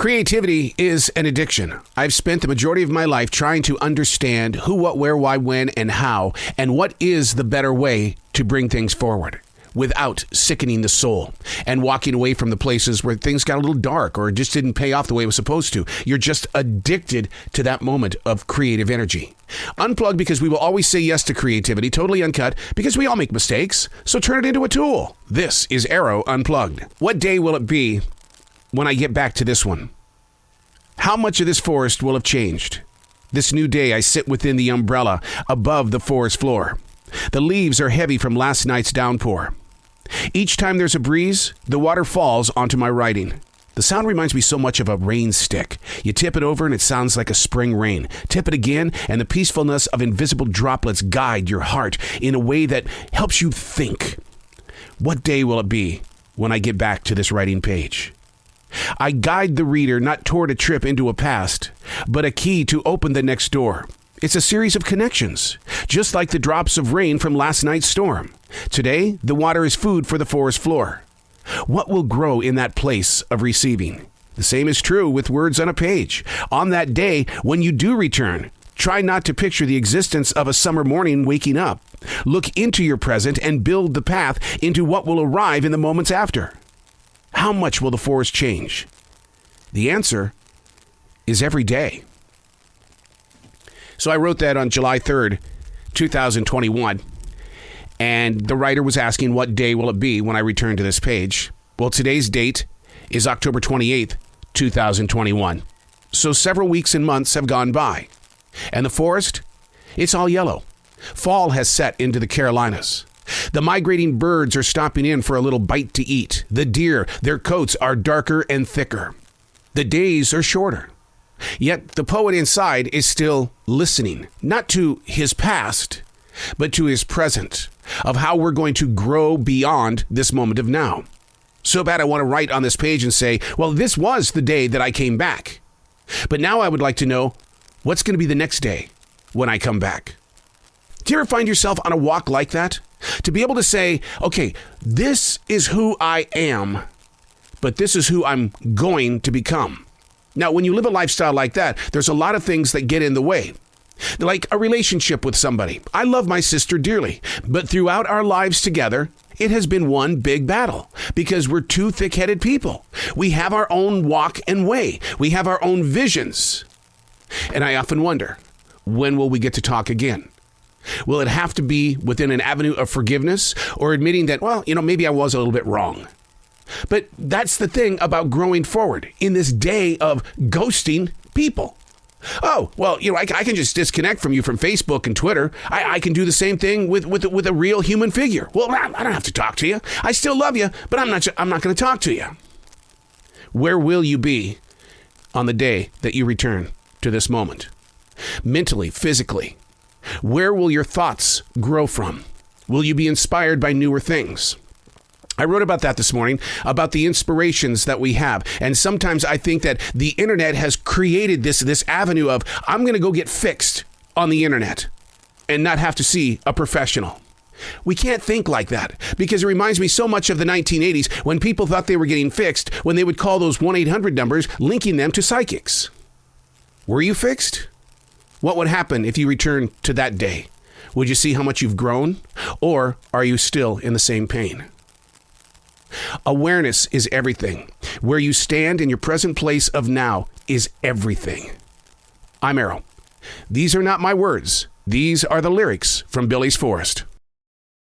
Creativity is an addiction. I've spent the majority of my life trying to understand who, what, where, why, when, and how, and what is the better way to bring things forward without sickening the soul and walking away from the places where things got a little dark or just didn't pay off the way it was supposed to. You're just addicted to that moment of creative energy. Unplugged, because we will always say yes to creativity, totally uncut, because we all make mistakes, so turn it into a tool. This is Arroe Unplugged. What day will it be when I get back to this one? How much of this forest will have changed? This new day I sit within the umbrella above the forest floor. The leaves are heavy from last night's downpour. Each time there's a breeze, the water falls onto my writing. The sound reminds me so much of a rain stick. You tip it over and it sounds like a spring rain. Tip it again and the peacefulness of invisible droplets guide your heart in a way that helps you think. What day will it be when I get back to this writing page? I guide the reader not toward a trip into a past, but a key to open the next door. It's a series of connections, just like the drops of rain from last night's storm. Today, the water is food for the forest floor. What will grow in that place of receiving? The same is true with words on a page. On that day, when you do return, try not to picture the existence of a summer morning waking up. Look into your present and build the path into what will arrive in the moments after. How much will the forest change? The answer is every day. So I wrote that on July 3rd, 2021. And the writer was asking, what day will it be when I return to this page? Well, today's date is October 28th, 2021. So several weeks and months have gone by. And the forest, it's all yellow. Fall has set into the Carolinas. The migrating birds are stopping in for a little bite to eat. The deer, their coats are darker and thicker. The days are shorter. Yet the poet inside is still listening, not to his past, but to his present, of how we're going to grow beyond this moment of now. So bad I want to write on this page and say, well, this was the day that I came back. But now I would like to know what's going to be the next day when I come back. Do you ever find yourself on a walk like that? To be able to say, okay, this is who I am, but this is who I'm going to become. Now, when you live a lifestyle like that, there's a lot of things that get in the way. Like a relationship with somebody. I love my sister dearly, but throughout our lives together, it has been one big battle because we're two thick-headed people. We have our own walk and way. We have our own visions. And I often wonder, when will we get to talk again? Will it have to be within an avenue of forgiveness or admitting that, well, maybe I was a little bit wrong? But that's the thing about growing forward in this day of ghosting people. Oh, well, I can just disconnect from you from Facebook and Twitter. I can do the same thing with a real human figure. Well, I don't have to talk to you. I still love you, but I'm not going to talk to you. Where will you be on the day that you return to this moment? Mentally, physically. Where will your thoughts grow from? Will you be inspired by newer things? I wrote about that this morning, about the inspirations that we have. And sometimes I think that the internet has created this avenue of, I'm going to go get fixed on the internet and not have to see a professional. We can't think like that because it reminds me so much of the 1980s when people thought they were getting fixed when they would call those 1-800 numbers, linking them to psychics. Were you fixed? What would happen if you returned to that day? Would you see how much you've grown? Or are you still in the same pain? Awareness is everything. Where you stand in your present place of now is everything. I'm Arroe. These are not my words. These are the lyrics from Billy's Forest.